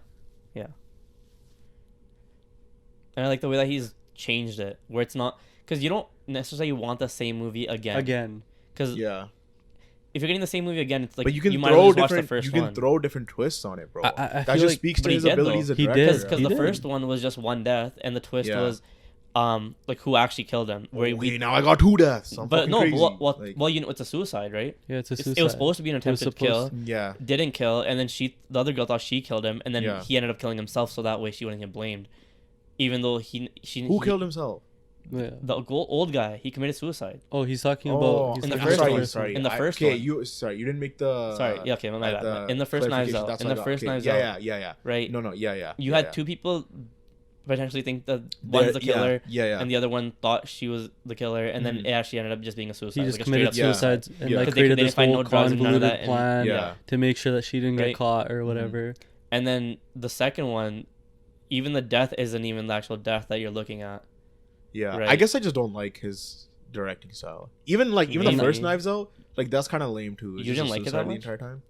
And I like the way that he's changed it, where it's not because you don't necessarily want the same movie again. Because Yeah, if you're getting the same movie again, it's like but you can might as well throw just watch the different. first You can one. throw different twists on it, bro. I That feel just like- speaks to But he his did, ability though. as a He did. director. Because He the did. first one was just one death, and the twist Yeah. was, like who actually killed him. Where Okay, now I got 2 deaths. I'm but fucking no, crazy. well, Like, you know, it's a suicide, right? Yeah, it's a It's- suicide. It was supposed to be an It was attempted kill. yeah, Didn't kill, and then the other girl thought she killed him, and then Yeah. he ended up killing himself, so that way she wouldn't get blamed. Even though who he killed himself? Yeah. the old guy, he committed suicide. Oh, he's talking Oh, about. He's in the talking first about one. sorry. In the first okay, one. you didn't make the. Sorry, yeah, okay, my bad. the In the first Knives clarification. Out, That's in what the I got. first Okay, Knives yeah, Out, yeah. right? No, yeah. You yeah, had yeah. two people potentially think that one's the Yeah, killer, yeah. and the other one thought she was the killer, and then Mhm. it actually ended up just being a suicide. He just like a committed straight up suicide suicide. and Yeah. like 'Cause created they this didn't find whole no drugs and none of convoluted that, and- plan Yeah. to make sure that she didn't Right. get caught or whatever. And then the second one, even the death isn't even the actual death that you're looking at. Yeah, Right. I guess I just don't like his directing style. Even the Maybe. first Knives Out, like that's kind of lame too. It's You just didn't a like it suicide that the much? entire time.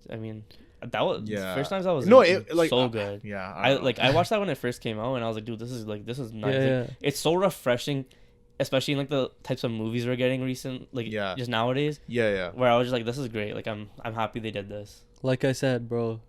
I mean, that was Yeah. first times I was No, it like so good. Yeah, I don't know. I watched that when it first came out, and I was like, dude, this is nice. Yeah, Like, yeah. it's so refreshing, especially in like the types of movies we're getting Yeah. just nowadays. Yeah. Where I was just like, this is great. Like I'm happy they did this. Like I said, bro,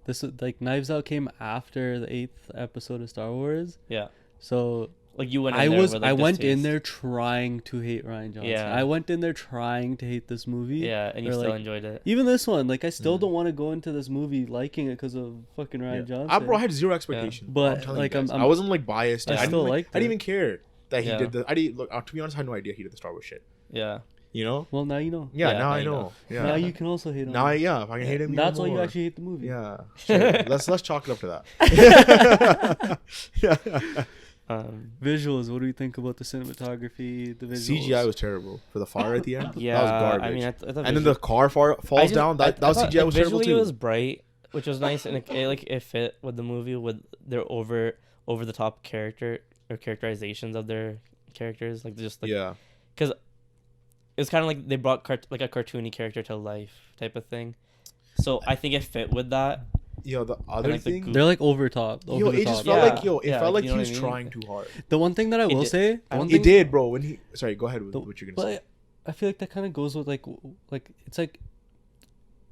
this is like Knives Out came after the 8th episode of Star Wars. Yeah. So Like you went. In I there was with, like, I went in distaste. there trying to hate Rian Johnson. Yeah. I went in there trying to hate this movie. Yeah, and you Or, still like, enjoyed it. Even this one, like I still Mhm. don't want to go into this movie liking it because of fucking Rian Johnson. Bro, I had zero expectations. But, I'm telling like, you guys. I'm- I wasn't like biased. I didn't still even- liked I didn't it. even care that he Yeah. did the. I didn't look. To be honest, I had no idea he did the Star Wars shit. Yeah. You know? Well, now you know. Yeah. Yeah, now now I you know. know. Yeah. Now you can also hate him. Now if I can hate him. That's even why you more. actually hate the movie. Yeah. Sure. let's chalk it up to that. Yeah. Visuals. What do you think about the cinematography? The visuals. CGI was terrible for the fire at the end. Yeah. That was garbage. I mean, I thought and then the car falls down. That was CGI was terrible visually too. it was bright, which was nice, and it fit with the movie with their over the top characterizations of their characters, like just like Yeah. because it's kind of like they brought like a cartoony character to life type of thing. So I think it fit with that. Yo, the other like the thing. goof- They're like over top. Over Yo, the it top. just felt Yeah. like it Yeah, felt like you he know was what I mean? trying too hard. The one thing that I will did. say, the one It thing, did, bro. When he sorry, go ahead with the- what you're gonna say. but I feel like that kind of goes with like it's like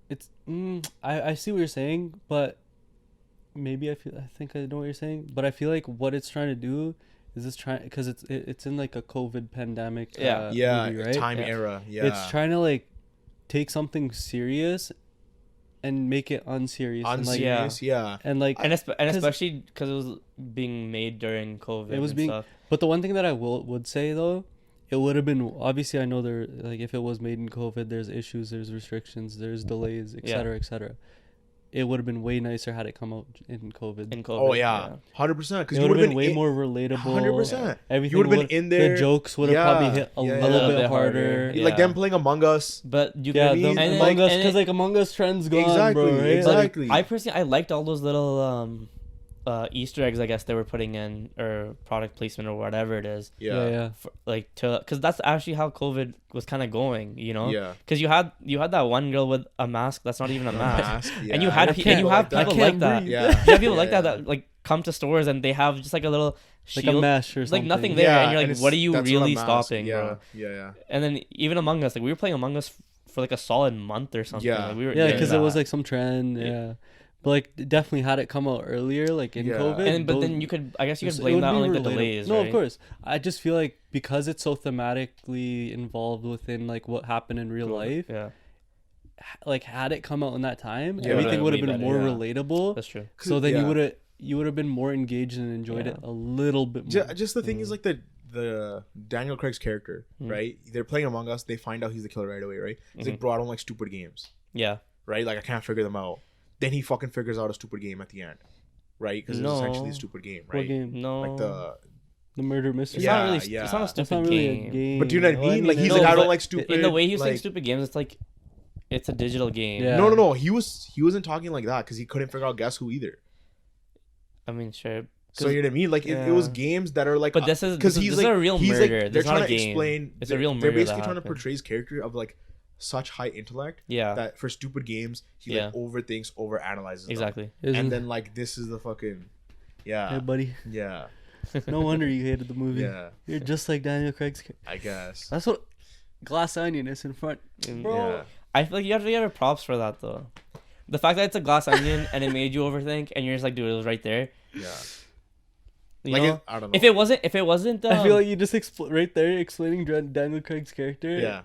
it's. I see what you're saying, but maybe I think I know what you're saying, but I feel like what it's trying to do is it's trying because it's in like a COVID pandemic. Yeah. Yeah, movie, right? time Yeah. era. Yeah, It's trying to like take something serious and make it unserious and like unserious. Yeah. and like And 'cause- especially because it was being made during COVID. It was and being- stuff. But the one thing that I would say though it would have been obviously. I know there like if it was made in COVID, there's issues, there's restrictions, there's delays, etc., etc. It would have been way nicer had it come out in COVID. In COVID. Oh yeah, 100%. Because It you would would have been way more relatable. 100%. Everything You would have would- been in there. The jokes would have probably hit a little bit harder. Yeah. Like them playing Among Us. But you Yeah, could the And Among Us, and because like Among Us trends gone, Exactly, bro. Right? exactly. I personally I liked all those little Easter eggs, I guess they were putting in, or product placement or whatever it is, Yeah. for, like to, because that's actually how COVID was kind of going, you know. Yeah. Because you had that one girl with a mask that's not even a mask, Yeah. and you had I and you have can't people like that. breathe. Yeah. You have people Yeah, like that yeah. that like come to stores and they have just like a little Like shield, a mesh or like something. nothing there, and you're like, it's- what are you that's really not a mask. stopping, Yeah. bro? Yeah. And then even Among Us, like we were playing Among Us for like a solid month or something. Yeah. Like, we were Yeah, doing because it was that. like some trend. Yeah. Yeah. But like definitely had it come out earlier, like in Yeah. COVID. But then you could, I guess you could it blame would that be on like the relatable. delays. No, right? of course. I just feel like because it's so thematically involved within like what happened in real life, Yeah, like had it come out in that time, Yeah, everything would have way been better, more yeah. relatable. that's true. So then Yeah. you would have been more engaged and enjoyed it Yeah. a little bit more. Just the thing is, like the Daniel Craig's character, Mm. right? They're playing Among Us. They find out he's the killer right away, right? He's like, Mhm. bro, I don't like stupid games, Yeah, right? Like I can't figure them out. Then he fucking figures out a stupid game at the end, right? Because it's essentially No. a stupid game, What right? game? no, Like The murder mystery. it's Yeah, not really. yeah. It's not a That's stupid not really game. a game. But do you know what I Well, mean? Like he's no, like, I but don't like stupid. In the way he was saying like, stupid games, it's like it's a digital game. Yeah. No. He wasn't talking like that because he couldn't figure out guess who either. I mean, sure. So you know what I mean? Like it was Yeah. games that are like, But this is because this he's is like a real he's murder. like This they're is not trying a to game. explain. It's a real They're murder basically that trying to happened. portray his character of like such high intellect Yeah, that for stupid games he Yeah. like overthinks, overanalyzes them. exactly. Isn't- And then like this is the fucking Hey, yeah buddy. yeah No wonder you hated the movie. yeah You're just like Daniel Craig's. I guess That's what Glass Onion is in front. Bro. yeah. I feel like you have to give her props for that though. The fact that it's a glass onion and it made you overthink, and you're just like, dude, it was right there. Yeah. You Like know? it, I don't know. If it wasn't, I feel like you just right there explaining Daniel Craig's character yeah,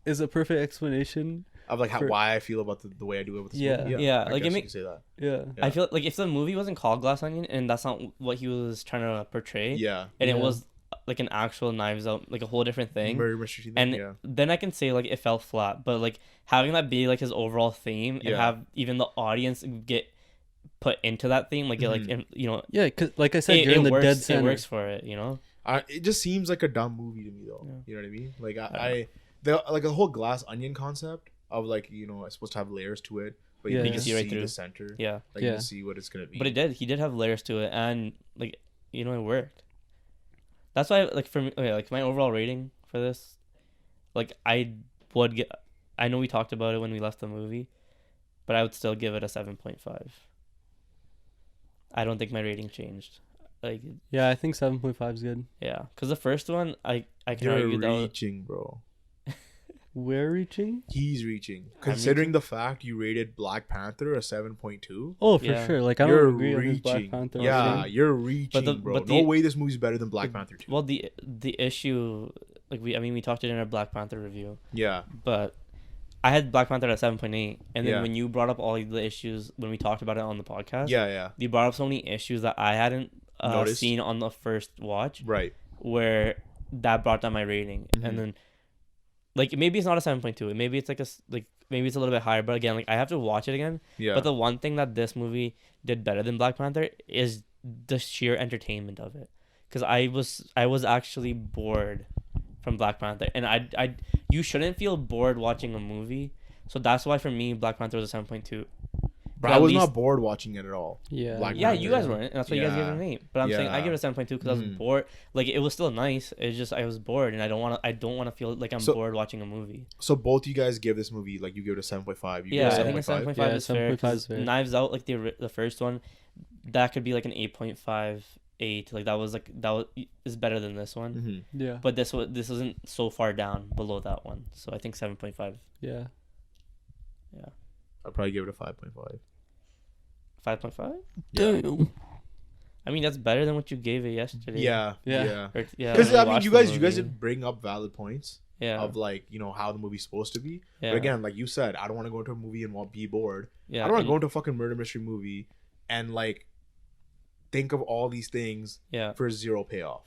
is a perfect explanation. of like how, For- why I feel about the way I do it with this Yeah. movie. Yeah, I like, it guess you make- can say that. Yeah. Yeah. I feel like if the movie wasn't called Glass Onion and that's not what he was trying to portray, Yeah, and it Yeah. was like an actual Knives Out, like a whole different thing, murder mystery thing. and Yeah, then I can say like it fell flat. But like having that be like his overall theme and Yeah. have even the audience get put into that theme, like get, like Mhm. in, you know, Yeah, cause like I said, it, you're in the works, dead it center. works for it, you know. it just seems like a dumb movie to me though. Yeah. You know what I mean? Like I I the like a whole glass onion concept of like it's supposed to have layers to it, but Yeah. you You can can see see right through. the center. Yeah, Like Yeah. you can see what it's gonna be. but he did have layers to it, and like you know, it worked. That's why, like, for me, okay, like my overall rating for this, like I would get. I know we talked about it when we left the movie, but I would still give it a 7.5. I don't think my rating changed. Like, Yeah, I think 7.5 is good. yeah, because the first one, I can You're argue that was, reaching, bro. We're reaching. He's reaching. Considering the fact you rated Black Panther a 7.2. Oh, for Yeah. sure. Like I You're don't agree on his Black reaching. Panther. Yeah, rating. you're reaching, bro. but No the- way this movie's better than Black Panther 2. well, the issue, like we talked it in our Black Panther review, Yeah. but I had Black Panther at 7.8, and then Yeah. when you brought up all the issues when we talked about it on the podcast, Yeah. you brought up so many issues that I hadn't Noticed. seen on the first watch, Right. where that brought down my rating. Mhm. And then like maybe it's not a 7.2, maybe it's like maybe it's a little bit higher, but again, like I have to watch it again. Yeah. But the one thing that this movie did better than Black Panther is the sheer entertainment of it, because I was actually bored from Black Panther, and I you shouldn't feel bored watching a movie, so that's why for me Black Panther was a 7.2. But at I was least- not bored watting it at all. Yeah. Black Yeah, Panther. you guys weren't, and that's why you guys gave it Yeah. an 8. But I'm saying I Yeah. give it a 7.2 because I was Mhm. bored. Like it was still nice. It's just I was bored, and I don't want to feel like I'm So- bored watching a movie. So both you guys give this movie, like you give it a 7.5. You Yeah, give I it think a 7.5. 7.5 Yeah, is fair. 7.5 'Cause is fair. Knives Out, like the first one, that could be like an 8.5, 8. Like that is better than this one. Mm-hmm. Yeah. But this isn't so far down below that one. So I think 7.5, Yeah. I'd probably give it a 5.5. 5.5. Yeah. Damn. I mean that's better than what you gave it yesterday. Yeah. Yeah. Yeah. Yeah. Because when we I mean, watched you the guys movie. did bring up valid points Yeah. of like how the movie's supposed to be. Yeah. But again, like you said, I don't want to go into a movie and be bored. Yeah. I don't want and- to go into a fucking murder mystery movie and like think of all these things Yeah. for zero payoff.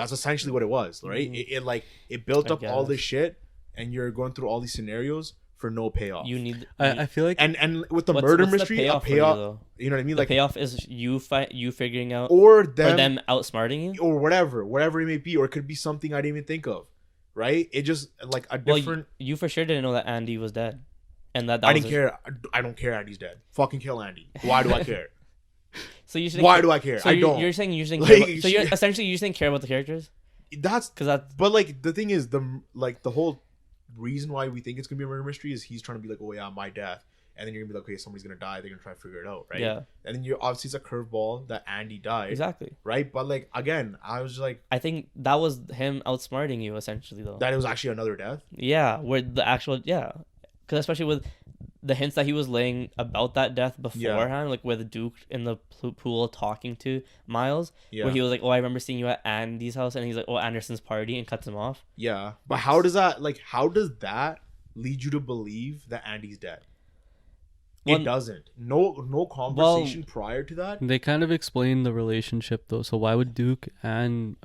That's essentially what it was, right? It built I up all this guess. shit, and you're going through all these scenarios for no payoff. You need. I feel like and with the what's murder the mystery, a payoff for you, payoff. though? You know what I mean? The Like payoff is you figuring out or or them outsmarting you. or whatever it may be, or it could be something I didn't even think of, right? It just like a Well, different. you for sure didn't know that Andy was dead, and that I was didn't care. I don't care. Andy's dead. Fucking kill Andy. Why do I care? So you should. Why do I care? So I don't. You're saying you just didn't Like, care. So you're essentially you just didn't care about the characters That's because that. But like the thing is, the whole reason why we think it's gonna be a murder mystery is he's trying to be like, oh yeah, my death, and then you're gonna be like, okay, somebody's gonna die. They're gonna try to figure it out, right? Yeah. And then you obviously it's a curveball that Andy died, Exactly. right? But like again, I was just like I think that was him outsmarting you essentially, though. that it was actually another death. Yeah, where the actual because especially with the hints that he was laying about that death beforehand, like with Duke in the pool talking to Miles, Yeah. where he was like, "Oh, I remember seeing you at Andy's house," and he's like, "Oh, Anderson's party," and cuts him off. Yeah. But how does that lead you to believe that Andy's dead? Well, it doesn't. No conversation prior to that. they kind of explain the relationship though. So why would Duke and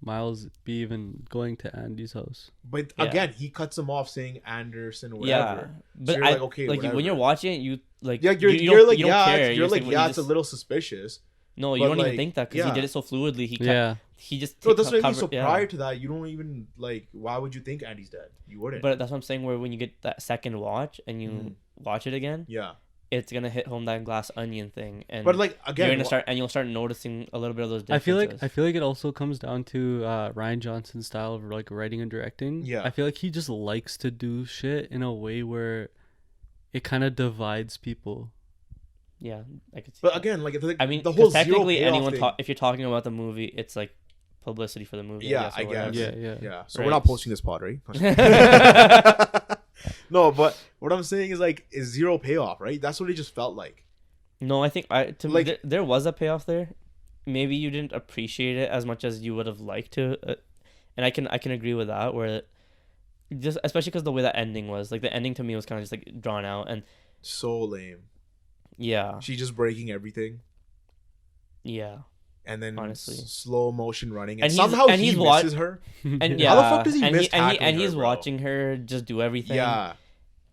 Miles be even going to Andy's house? But Yeah. again, he cuts him off saying Anderson or Yeah, whatever. but you're I like, okay, like whatever. when you're watching it, you like Yeah, you're you like, you don't yeah, care. you're just like, when yeah, you it's a just- little suspicious. No, you but, don't even like, think that because yeah. he did it so fluidly. Yeah. He just So that's what I mean. So covered- yeah. prior to that, you don't even like. Why would you think Andy's dead? You wouldn't. But that's what I'm saying. Where when you get that second watch and you Mhm. watch it again, yeah, it's gonna hit home that glass onion thing, and but like you're again, gonna start and you'll start noticing a little bit of those I differences. feel like it also comes down to Rian Johnson's style of like writing and directing. Yeah. I feel like he just likes to do shit in a way where it kind of divides people. Yeah, I could see. But that. again, like I mean, the whole technically, zero anyone payoff thing. if you're talking about the movie, it's like publicity for the movie. Yeah, or I guess. whatever. Yeah. So Right. we're not posting this pod, right? No, but what I'm saying is like is zero payoff, right? That's what it just felt like. No, I think to Like- me there was a payoff there. Maybe you didn't appreciate it as much as you would have liked to, and I can agree with that. Where just especially because the way that ending was, like the ending to me was kind of just like drawn out, and So lame. yeah, She's just breaking everything, yeah, and then Honestly. slow motion running, and, And he's- somehow and he he's wa- misses her. and Yeah. yeah. How the fuck does he and miss and tackling and her, he's bro? watching her just do everything. Yeah,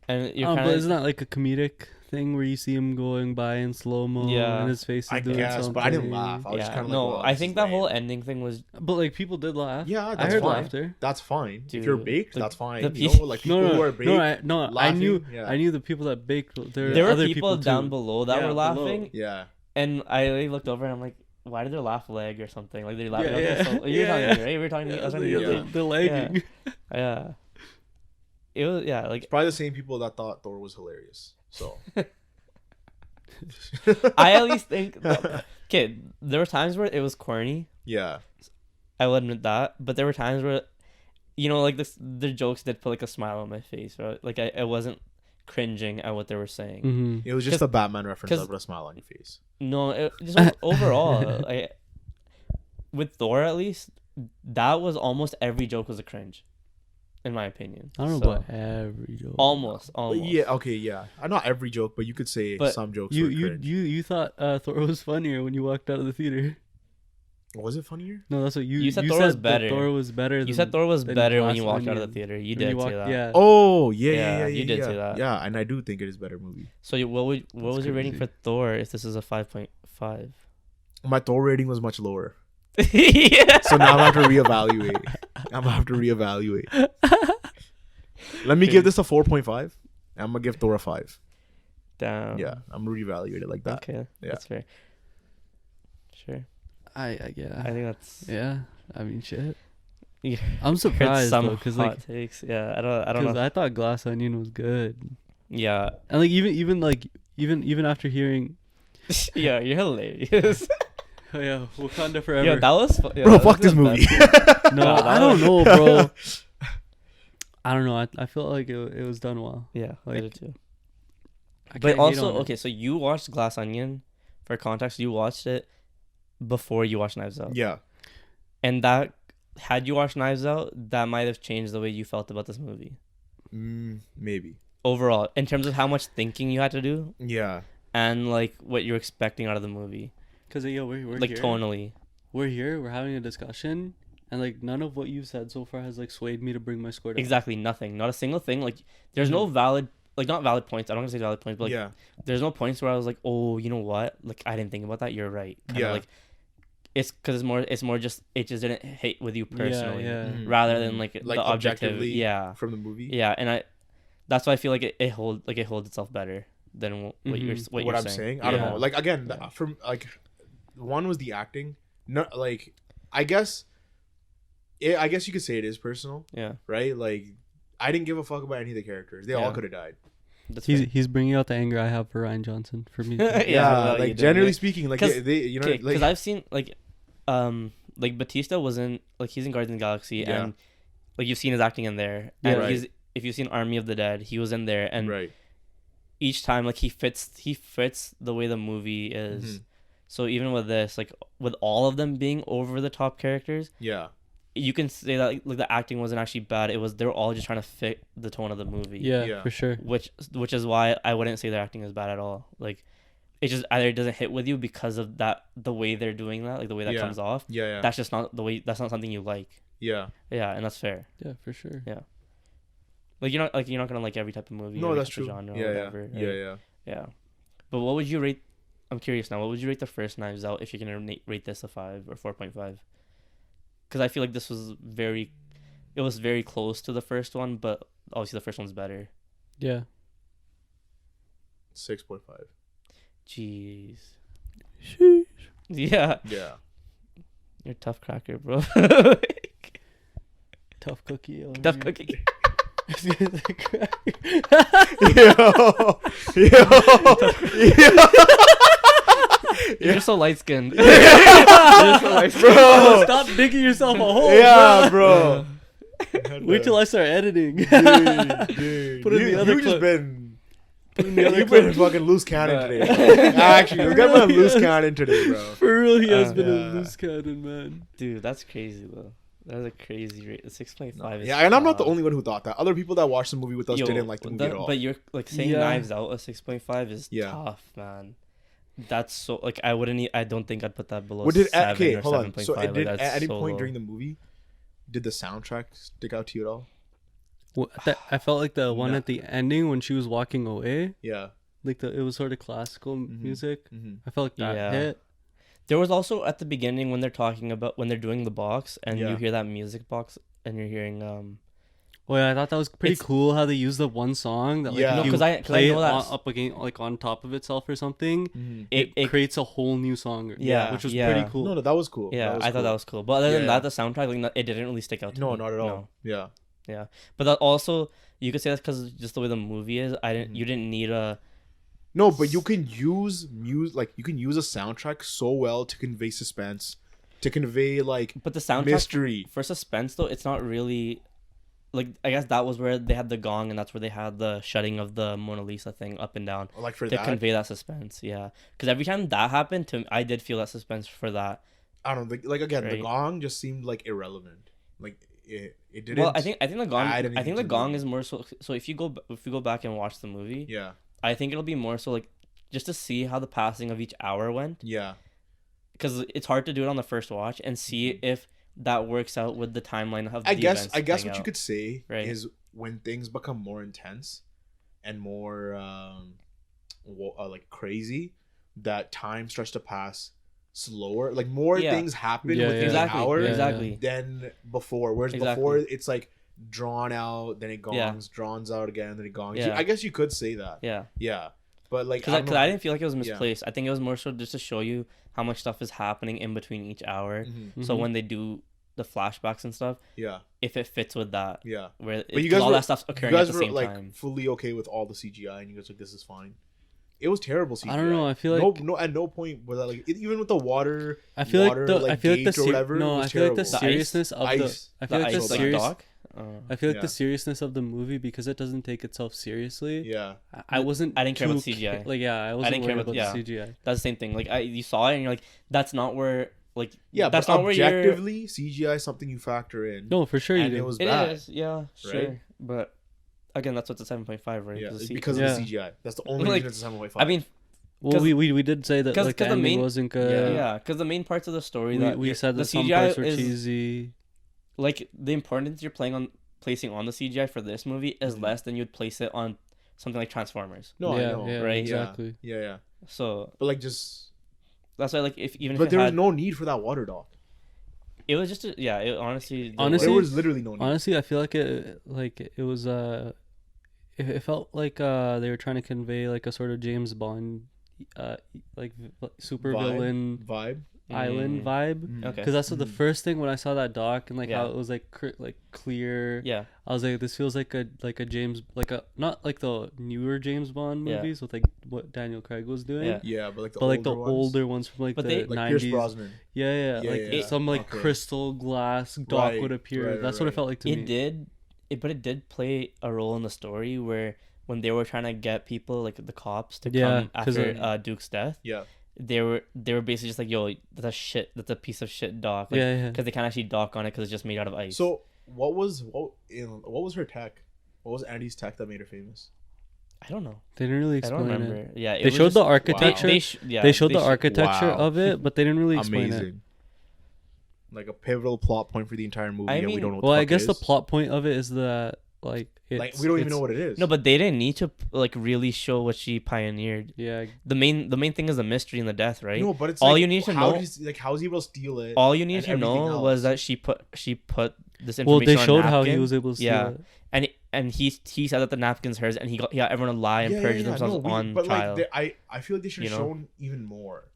and you're Oh, kind but of isn't that like a comedic thing where you see him going by in slow mo Yeah. and his face is I doing guess, something? but I didn't laugh. I was just yeah. kind of No, like, wow, I this think is that whole lame. ending thing was But like people did laugh. Yeah, I that's heard fine. laughter. That's fine. Dude, if you're baked, the- that's fine. the You pe- know, like people No, who are no, baked. no, I laughing, knew, yeah. I knew the people that baked. There there were were other people down too. below that Yeah, were below. laughing, Yeah, and I looked over and I'm like, why did they laugh leg or something? Like they laughed. Yeah, Okay, yeah. so, you're Yeah, talking yeah. to me, right? We were talking to me. I was talking Yeah, to you. the lagging. Yeah. It was like probably the same people that thought Thor was hilarious. So I at least think. Okay, there were times where it was corny. yeah, I will admit that, but there were times where, like the jokes did put like a smile on my face, right? Like I wasn't cringing at what they were saying. Mm-hmm. it was just 'Cause- a Batman reference that 'cause- put a smile on your face. No, just overall, with Thor at least, that was almost every joke was a cringe, in my opinion. I don't know So, about every joke. almost. Yeah, okay, yeah. Not every joke, but you could say But some jokes You were you cringe. you thought Thor was funnier when you walked out of the theater. Was it funnier? No, that's what You said Thor was that better. Thor was better. You said Thor was than better when Glass you walked out of the Onion. theater. You When did say walked- that. Yeah. Oh Yeah, yeah, you did say that. Yeah, and I do think it is a better movie. So what That's was your rating for crazy. Thor if this is a 5.5? My Thor rating was much lower, Yeah. so now I'm gonna have to reevaluate. Let me give this a 4.5. I'm gonna give Thor a 5. Damn. Yeah, I'm gonna reevaluate it like that. Okay. Yeah. That's fair. Sure. yeah. I think that's. Yeah. I mean, shit. You I'm heard surprised some though, cause hot like, takes. Yeah. I don't cause know. I thought Glass Onion was good, Yeah. and like even after hearing, Yeah. You're hilarious. oh yeah, Wakanda forever. Yeah. That was. Bro, that fuck was this the movie. best. No, Nah, that I don't was- know, bro. I don't know. I felt like it was done well. Yeah. I Like, did too. I But can't hate also, on it. okay, so you watched Glass Onion. For context, you watched it before you watched Knives Out. Yeah, And that, had you watched Knives Out, that might have changed the way you felt about this movie. maybe. Overall, in terms of how much thinking you had to do Yeah, and like what you're expecting out of the movie. Cause we're Like here. tonally. We're here. We're having a discussion, And like none of what you've said so far has like swayed me to bring my score down. Exactly, nothing. Not a single thing. Like, there's no valid, like, not valid points. I don't want to say valid points, but like, yeah, there's no points where I was like, oh, you know what? Like, I didn't think about that. You're right. Kinda Yeah. like, it's because it's more just, it just didn't hit with you personally, Yeah. Mhm. rather than like Like the objective. objectively Yeah, from the movie. yeah, and that's why I feel like it holds itself better than what you're Mhm. what What you're I'm saying, I don't Yeah. know. Like again, Yeah. from like one was the acting. No, like I guess you could say it is personal, Yeah, right? Like I didn't give a fuck about any of the characters. They all Yeah. could have died. that's He's bringing out the anger I have for Ryan Johnson for me. fair. Yeah, no, you like did, generally yeah. speaking, like 'Cause- they you know, because like I've seen like Batista was in, like, he's in Guardians of the Galaxy, Yeah. and like you've seen his acting in there, Yeah. and Right. if you've seen Army of the Dead, he was in there, and right. each time like he fits the way the movie is. Mhm. So even with this, like with all of them being over the top characters, Yeah, you can say that like the acting wasn't actually bad. It was, they were all just trying to fit the tone of the movie. Yeah, Yeah. for sure. Which is why I wouldn't say their acting is bad at all. Like, it just either doesn't hit with you because of the way they're doing that, like the way that Yeah. comes off. yeah, That's just not the way. That's not something you like. yeah. Yeah, and that's fair. Yeah, for sure. Like you're not gonna like every type of movie. No, every that's type of true. Genre, Yeah, or yeah, whatever, yeah, right? yeah. Yeah. But what would you rate? I'm curious now. What would you rate the first Knives Out if you're gonna rate this a 5 or 4.5? Because I feel like this was very close to the first one, but obviously the first one's better. Yeah. 6.5. Jeez. Sheesh. Yeah. Yeah. You're a tough cracker, bro. Tough cookie. over Tough here. cookie. Yo, You're so light skinned. bro. Stop digging yourself a hole. Yeah, bro. Wait till I start editing. Dude. Put in the other you just clip. been Put in the other you've been clip. fucking loose cannon Bruh. today. Actually, this guy been a loose cannon today, bro. For real, he has been Yeah. a loose cannon, man. Dude, that's crazy though. That was a crazy rate. 6.5 is Yeah, and I'm not the tough. only one who thought that. Other people that watched the movie with us Yo, didn't like the movie at all. But you're like saying Yeah. Knives Out a 6.5 is Yeah. tough, man. That's so like I wouldn't. I don't think I'd put that below. What did 7 okay? or Hold on. So 7.5. it did Like, at that's any so point low. during the movie, did the soundtrack stick out to you at all? I felt like the one Nah. at the ending when she was walking away, Yeah. like it was sort of classical Mhm. music. Mm-hmm. I felt like that Yeah. hit. There was also at the beginning when they're talking about when they're doing the box and Yeah. you hear that music box and you're hearing Oh yeah, I thought that was pretty It's- cool how they used the one song that like Yeah. if No, you 'cause I play know it that's- up again like on top of itself or something, Mm-hmm. it creates a whole new song. Yeah, which was yeah. pretty cool. No, that was cool. yeah. That was I thought cool. that was cool. But other than Yeah. that, the soundtrack like it didn't really stick out to No, me. not at all. Yeah. But that also you could say that's because just the way the movie is. Mhm. You didn't need a No, but you can use you can use a soundtrack so well to convey suspense, to convey like but the soundtrack mystery. for suspense though. It's not really like I guess that was where they had the gong and that's where they had the shutting of the Mona Lisa thing up and down Like for to that, convey that suspense. Yeah, because every time that happened to me, I did feel that suspense for that. I don't know. Like again, the Right. gong just seemed like irrelevant. Like it didn't. Well, I think the gong. add I anything think to the the gong movie. is more so. So if you go back and watch the movie, Yeah. I think it'll be more so like just to see how the passing of each hour went, Yeah. because it's hard to do it on the first watch and see if that works out with the timeline of. I the guess. events I guess playing what you out. could say Right. is when things become more intense and more like crazy, that time starts to pass slower. Like more Yeah. things happen Yeah, within yeah. Exactly. an hour Yeah. Exactly. than before. Whereas Exactly. before it's like drawn out, then it gongs, Yeah. draws out again, then it gongs. Yeah. I guess you could say that. Yeah. Yeah. But like, Because don't know. I didn't feel like it was Yeah. misplaced. I think it was more so just to show you how much stuff is happening in between each hour. Mhm. So Mhm. when they do the flashbacks and stuff, Yeah. if it fits with that, Yeah. where But you 'cause guys all were- that stuff's You occurring at guys the were same like time. fully okay with all the CGI, and you guys were like, this is fine. It was terrible CGI. I don't know. I feel like no, at no point was that like even with the water. I feel water, like I feel like gauge the or whatever, no, it I was feel like the terrible. The ice- seriousness of the ice. I feel The like the ice, like, serious dock? I feel like Yeah. the seriousness of the movie because it doesn't take itself seriously. Yeah. I wasn't. I didn't care about too CGI. Like yeah, I wasn't didn't care worried about- about yeah. the CGI. That's the same thing. Like you saw it and you're like, that's not where like Yeah, that's but not where you're. objectively, CGI is something you factor in. No, for sure you and do. it was It bad. is, yeah, sure, right? but again, that's what's a 7.5, right? Yeah, Because it's the because Yeah. of the CGI. That's the only Like, reason it's a 7.5. I mean, Well, 'cause- we did say that 'cause- like the 'cause the ending main- wasn't good. yeah, because the main parts of the story We, that we said the that some CGI parts were is cheesy. like the importance you're placing on the CGI for this movie is Mhm. less than you'd place it on something like Transformers. No, yeah, I know. yeah, right? exactly. Yeah. So But like just. that's why, like, if But it there was had, no need for that water dock. it was just it honestly Honestly, There was literally no need. Honestly, I feel like it was it felt like they were trying to convey like a sort of James Bond like super villain Vibe. island Mm. vibe. Mhm. Okay. Because that's what the Mhm. first thing when I saw that doc and like Yeah. how it was like like clear. Yeah. I was like, this feels like a James, like a not like the newer James Bond Yeah. movies with like what Daniel Craig was doing. Yeah. Yeah, but like the But like the older ones. older ones from like But the they- Like Pierce 90s. Brosnan. Yeah, Yeah, like yeah, some like okay. crystal glass dock Right, would appear. right, That's what it right. felt like to me. It did, but it did play a role in the story where when they were trying to get people, like the cops, to Yeah, come 'cause after Duke's death, Yeah. they were basically just like, yo, that's a piece of shit dock, like, Yeah, yeah. because they can't actually dock on it because it's just made out of ice. So what was her tech? What was Andy's tech that made her famous? I don't know. They didn't really I don't explain remember. it. Yeah, it They was showed just, the architecture. They showed the architecture Wow. of it, but they didn't really explain it. Amazing. Like a pivotal plot point for the entire movie. I and we mean- don't know what Well, the I fuck guess it the is. plot point of it is that like it's, Like we don't even it's- know what it is. No, but they didn't need to like really show what she pioneered. Yeah, The main thing is the mystery and the death, right? No, but it's All like, you need to how know- does- like how is he able to steal it? All you need and to everything know was else. that she put this information well, they on showed a how he napkin. was able to steal Yeah. it. And he said that the napkin's hers, and he got everyone to lie and perjure themselves on but trial. like I feel like they should have You know? shown even more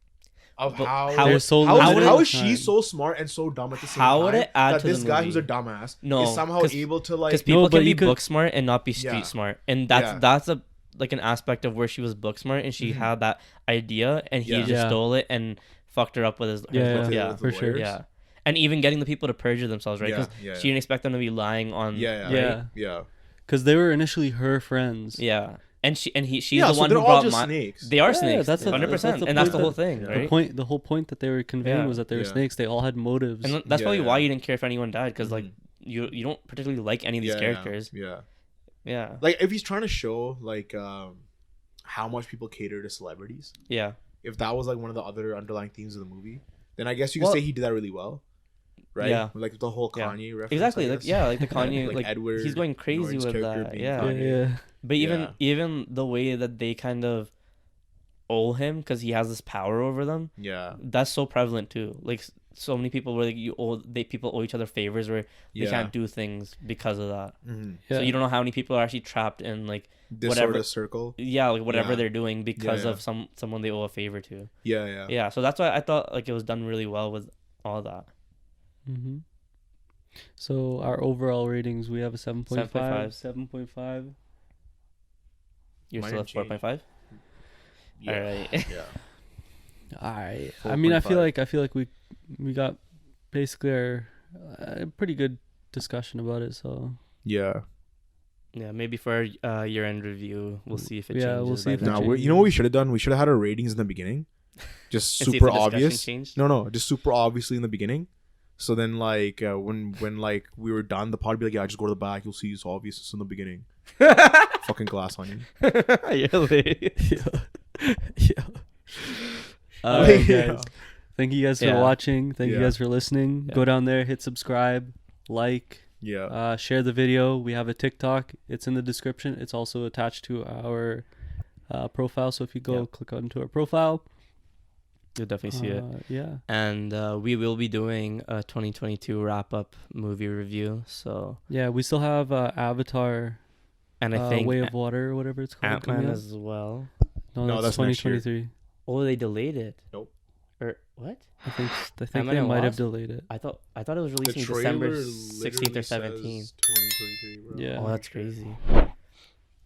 of But how how They're would- so how limited how with is she time. so smart and so dumb at the same How time would it add that to this the guy who's a movie? dumbass No, is somehow 'cause- able to like Because people No, but can be you could- book smart and not be street Yeah. smart, and that's Yeah. that's a like an aspect of where she was book smart, and she Mhm. had that idea, and he Yeah. just Yeah. stole it and fucked her up with his Yeah, book. yeah, Yeah, for sure. yeah. And even getting the people to perjure themselves, right? Yeah, Because yeah, she didn't expect them to be lying on. yeah, Yeah. yeah. Because they were initially her friends. Yeah. And she's Yeah, the so one they're who all brought just snakes. They are Yeah, snakes. that's the- 100%. that's the And that's point the whole that- thing, Yeah. right? The whole point that they were conveying Yeah. was that they were Yeah. snakes. They all had motives. And that's Yeah, probably yeah. why you didn't care if anyone died, because like Mhm. you don't particularly like any of these characters. Yeah. Yeah. Like if he's trying to show like how much people cater to celebrities, Yeah. if that was like one of the other underlying themes of the movie, then I guess you could Well- say he did that really well. Right? Yeah. Like the whole Yeah. Kanye reference. Exactly. I Like guess. yeah, like the Kanye Like like Edward he's going crazy Norton's with character that. being Yeah. yeah, Kanye. yeah. But Yeah. even the way that they kind of owe him because he has this power over them, Yeah. that's so prevalent too. Like so many people where like people owe each other favors where they Yeah. can't do things because of that. Mm-hmm. So Yeah. you don't know how many people are actually trapped in like This Whatever- sort of circle. like whatever Yeah. they're doing because yeah. of someone they owe a favor to. Yeah, yeah. Yeah, so that's why I thought like it was done really well with all that. Mm-hmm. So our overall ratings, we have a 7.5. 7.5. 7.5. You're Mine still at didn't change. 4.5. Yeah. All right. Yeah. All right. I mean, I feel 4.5. like we got basically our pretty good discussion about it. So Yeah. Yeah, maybe for our year-end review, we'll see if it changes. Yeah, we'll see by if it then. Now, changes. you know what we should have done? We should have had our ratings in the beginning. Just And see if super the discussion obvious. changed. No, just super obviously in the beginning. So then, like, when like we were done, the pod would be like, yeah, just go to the back. You'll see it's obvious. It's in the beginning. Fucking glass onion. You're late. yeah. All right, Yeah. guys. Thank you guys for Yeah. watching. Thank you Yeah. guys for listening. Yeah. Go down there, hit subscribe, like, Yeah. share the video. We have a TikTok. It's in the description. It's also attached to our profile. So if you go Yeah. click onto our profile, You'll definitely see it. Yeah. And we will be doing a 2022 wrap-up movie review. So, Yeah, we still have Avatar, and I think Way of Water, or whatever it's called. Ant-Man coming out. as well. No, No, that's that's next year. 2023. Oh, they delayed it. Nope. Or what? I think Ant-Man they and might have Wasp? delayed it. I thought it was The releasing trailer December literally 16th or 17th. says 2023, bro. Yeah. Oh, that's crazy.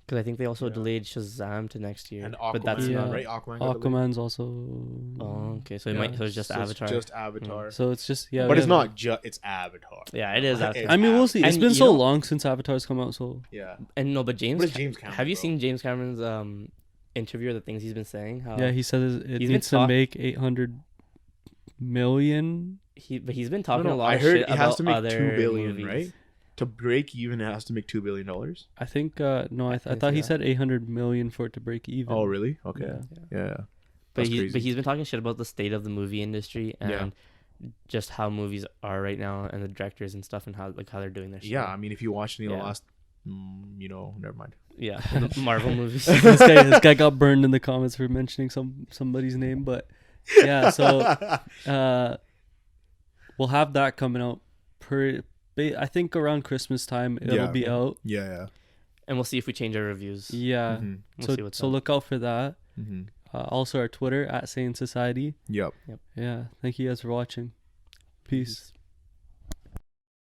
Because I think they also Yeah. delayed Shazam to next year. And but that's Aquaman, Yeah. not. right? Aquaman. got delayed. Aquaman's also. Oh, okay. So it Yeah. might. So it's just So Avatar. It's just Avatar. So it's just yeah. But we it's have- not just. It's Avatar. Yeah, it is Avatar. I mean, we'll see. It's And been you so know- long since Avatar's come out, so Yeah. And no, but James. What is James Cameron, have you bro? seen James Cameron's interview or the things he's been saying? How yeah. He says it He's been needs to talk- make 800 million. But he's been talking No, a lot I of heard shit it has about to make other 2 billion, movies. right? To break even, it has to make $2 billion. I think no, I think thought he so. said 800 million for it to break even. Oh, really? Okay. Yeah. Yeah. But That's crazy. he's been talking shit about the state of the movie industry, and Yeah. just how movies are right now and the directors and stuff and how they're doing their Yeah, stuff. I mean, if you watch any of the Yeah. last, never mind. Yeah, the Marvel movies. This guy got burned in the comments for mentioning somebody's name, but yeah. So we'll have that coming out I think around Christmas time it'll be out. Yeah. And we'll see if we change our reviews. Yeah. Mm-hmm. We'll see what's So up. look out for that. Mm-hmm. Also our Twitter @Sane Society. Yep. Yeah. Thank you guys for watching. Peace.